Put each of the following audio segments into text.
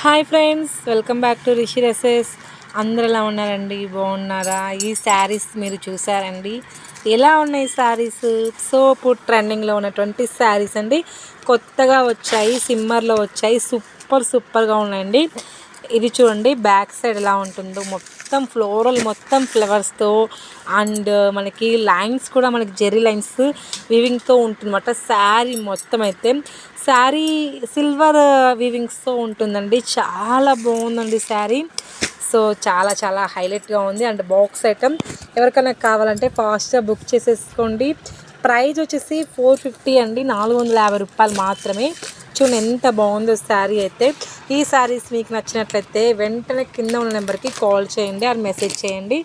Hi friends, welcome back to Rishi dresses. అందరు ఎలా ఉన్నారండి? బాగున్నారా? ఈ శారీస్ మీరు చూసారండి, ఎలా ఉన్నాయి శారీస్? సో ఇప్పుడు ట్రెండింగ్లో ఉన్నటువంటి శారీస్ అండి, కొత్తగా వచ్చాయి, సిమ్మర్లో వచ్చాయి, సూపర్గా ఉన్నాయండి. ఇది చూడండి, బ్యాక్ సైడ్ ఎలా ఉంటుందో, మొత్తం ఫ్లోరల్, మొత్తం ఫ్లవర్స్తో, అండ్ మనకి లైన్స్ కూడా మనకి జెర్రీ లైన్స్ వీవింగ్తో ఉంటుందన్నమాట. శారీ మొత్తం అయితే శారీ సిల్వర్ వీవింగ్స్తో ఉంటుందండి. చాలా బాగుందండి శారీ. సో చాలా హైలైట్గా ఉంది. అండ్ బాక్స్ ఐటమ్ ఎవరికైనా కావాలంటే ఫాస్ట్గా బుక్ చేసేసుకోండి. ప్రైస్ వచ్చేసి 450 అండి, 450 రూపాయలు మాత్రమే. చూడండి ఎంత బాగుందో శారీ అయితే. ఈ శారీస్ మీకు నచ్చినట్లయితే వెంటనే కింద ఉన్న నెంబర్కి కాల్ చేయండి, అది మెసేజ్ చేయండి.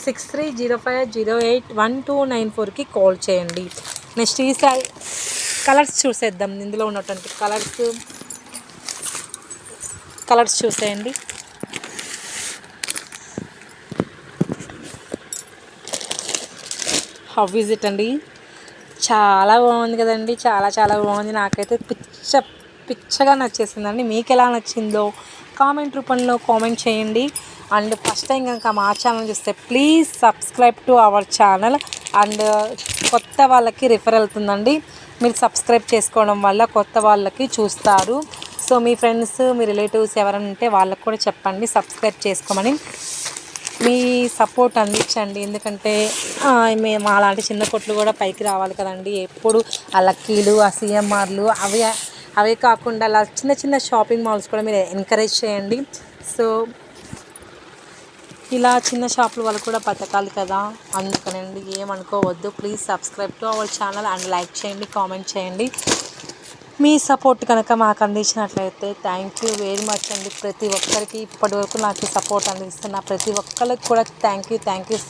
6305081294కి కాల్ చేయండి. నెక్స్ట్ ఈ శారీ కలర్స్ చూసేద్దాం. ఇందులో ఉన్నటువంటి కలర్స్ చూసేయండి. హౌ ఈజ్ ఇట్ అండి? చాలా బాగుంది కదండి, చాలా బాగుంది. నాకైతే పిచ్చగా నచ్చేసిందండి. మీకు ఎలా నచ్చిందో కామెంట్ రూపంలో కామెంట్ చేయండి. అండ్ ఫస్ట్ టైం కనుక మా ఛానల్ చూస్తే please subscribe to our channel. And కొత్త వాళ్ళకి రిఫర్ అవుతుందండి, మీరు సబ్స్క్రైబ్ చేసుకోవడం వల్ల కొత్త వాళ్ళకి చూస్తారు. సో మీ ఫ్రెండ్స్, మీ రిలేటివ్స్ ఎవరైనా ఉంటే వాళ్ళకి కూడా చెప్పండి సబ్స్క్రైబ్ చేసుకోమని. మీ సపోర్ట్ అందించండి, ఎందుకంటే మేము అలాంటి చిన్న కొట్లు కూడా పైకి రావాలి కదండి. ఎప్పుడు ఆ లక్కీలు, ఆ సిఎంఆర్లు అవే కాకుండా అలా చిన్న షాపింగ్ మాల్స్ కూడా మీరు ఎంకరేజ్ చేయండి. సో ఇలా చిన్న షాపుల వాళ్ళు కూడా బతకాలి కదా, అందుకనండి. ఏమనుకోవద్దు. Please subscribe to our channel and like చేయండి, కామెంట్ చేయండి. మీ సపోర్ట్ కనుక మాకు అందించినట్లయితే థ్యాంక్ యూ వెరీ మచ్ అండి. ప్రతి ఒక్కరికి ఇప్పటివరకు నాకు సపోర్ట్ అందిస్తున్న ప్రతి ఒక్కరికి కూడా థ్యాంక్ యూ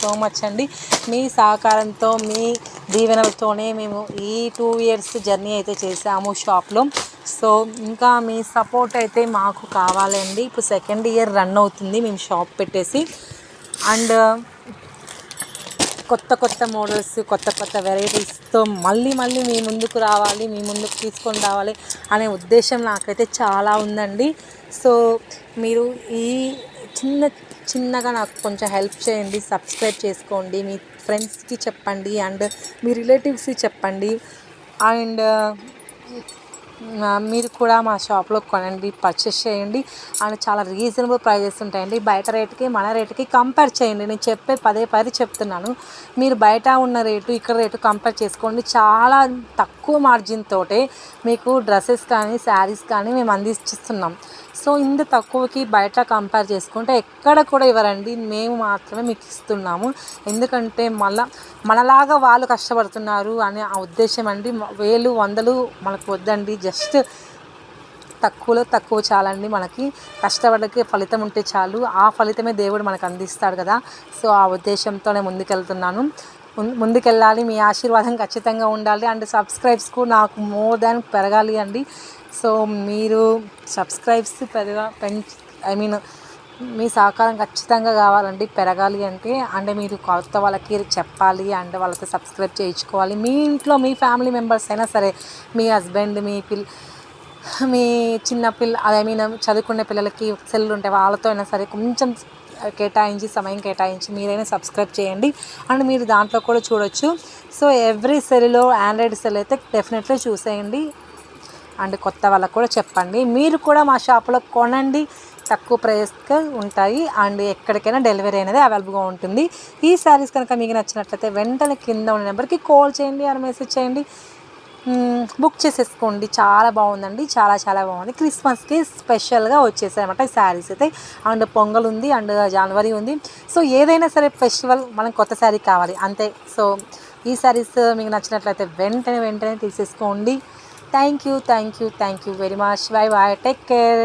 సో మచ్ అండి. మీ సహకారంతో, మీ దీవెనలతోనే మేము ఈ 2 years జర్నీ అయితే చేసాము షాప్లో. సో ఇంకా మీ సపోర్ట్ అయితే మాకు కావాలండి. ఇప్పుడు 2nd year రన్ అవుతుంది మేము షాప్ పెట్టేసి. అండ్ కొత్త మోడల్స్, కొత్త వెరైటీస్తో మళ్ళీ మీ ముందుకు రావాలి, మీ ముందుకు తీసుకొని రావాలి అనే ఉద్దేశం నాకైతే చాలా ఉందండి. సో మీరు ఈ చిన్నగా నాకు కొంచెం హెల్ప్ చేయండి. సబ్స్క్రైబ్ చేసుకోండి, మీ ఫ్రెండ్స్కి చెప్పండి, అండ్ మీ రిలేటివ్స్కి చెప్పండి. అండ్ మీరు కూడా మా షాప్లో కొనండి, పర్చేస్ చేయండి. అండ్ చాలా రీజనబుల్ ప్రైజెస్ ఉంటాయండి. బయట రేటుకి మన రేటుకి కంపేర్ చేయండి. నేను పదే చెప్తున్నాను. మీరు బయట ఉన్న రేటు, ఇక్కడ రేటు కంపేర్ చేసుకోండి. చాలా తక్కువ మార్జిన్ తోటే మీకు డ్రెస్సెస్ కానీ, శారీస్ కానీ మేము అందిస్తున్నాం. సో ఇంత తక్కువకి బయట కంపేర్ చేసుకుంటే ఎక్కడ కూడా ఇవ్వరండి, మేము మాత్రమే మీకు ఇస్తున్నాము. ఎందుకంటే మనలాగా వాళ్ళు కష్టపడుతున్నారు అనే ఆ ఉద్దేశం అండి. 1000, 100 మనకు వద్దండి. జస్ట్ తక్కువ చాలండి. మనకి కష్టపడకి ఫలితం ఉంటే చాలు, ఆ ఫలితమే దేవుడు మనకు అందిస్తాడు కదా. సో ఆ ఉద్దేశంతోనే ముందుకెళ్ళాలి. మీ ఆశీర్వాదం ఖచ్చితంగా ఉండాలి. అండ్ సబ్స్క్రైబ్స్ కూడా నాకు మోర్ దాన్ పెరగాలి అండి. సో మీరు సబ్స్క్రైబ్స్ మీ సహకారం ఖచ్చితంగా కావాలండి, పెరగాలి అంటే. అంటే మీరు కొత్త వాళ్ళకి చెప్పాలి, అండ్ వాళ్ళతో సబ్స్క్రైబ్ చేయించుకోవాలి. మీ ఇంట్లో మీ ఫ్యామిలీ మెంబర్స్ అయినా సరే, మీ హస్బెండ్, మీ చిన్న చదువుకునే పిల్లలకి సెల్లు ఉంటే వాళ్ళతో అయినా సరే కొంచెం సమయం కేటాయించి మీరైనా సబ్స్క్రైబ్ చేయండి. అండ్ మీరు దాంట్లో కూడా చూడొచ్చు. సో ఎవ్రీ సెల్లో ఆండ్రాయిడ్ సెల్ అయితే డెఫినెట్లీ చూసేయండి. అండ్ కొత్త వాళ్ళకు కూడా చెప్పండి. మీరు కూడా మా షాప్లో కొనండి, తక్కువ ప్రైస్కి ఉంటాయి. అండ్ ఎక్కడికైనా డెలివరీ అనేది అవైలబుల్గా ఉంటుంది. ఈ శారీస్ కనుక మీకు నచ్చినట్లయితే వెంటనే కింద ఉన్న నెంబర్కి కాల్ చేయండి, అని మెసేజ్ చేయండి, బుక్ చేసేసుకోండి. చాలా బాగుందండి, చాలా బాగుంది. క్రిస్మస్కి స్పెషల్గా వచ్చేసాయి అన్నమాట ఈ శారీస్ అయితే. అండ్ పొంగల్ ఉంది, అండ్ జనవరి ఉంది. సో ఏదైనా సరే ఫెస్టివల్ మనం కొత్త శారీ కావాలి అంతే. సో ఈ శారీస్ మీకు నచ్చినట్లయితే వెంటనే తీసేసుకోండి. Thank you very much. Bye take care.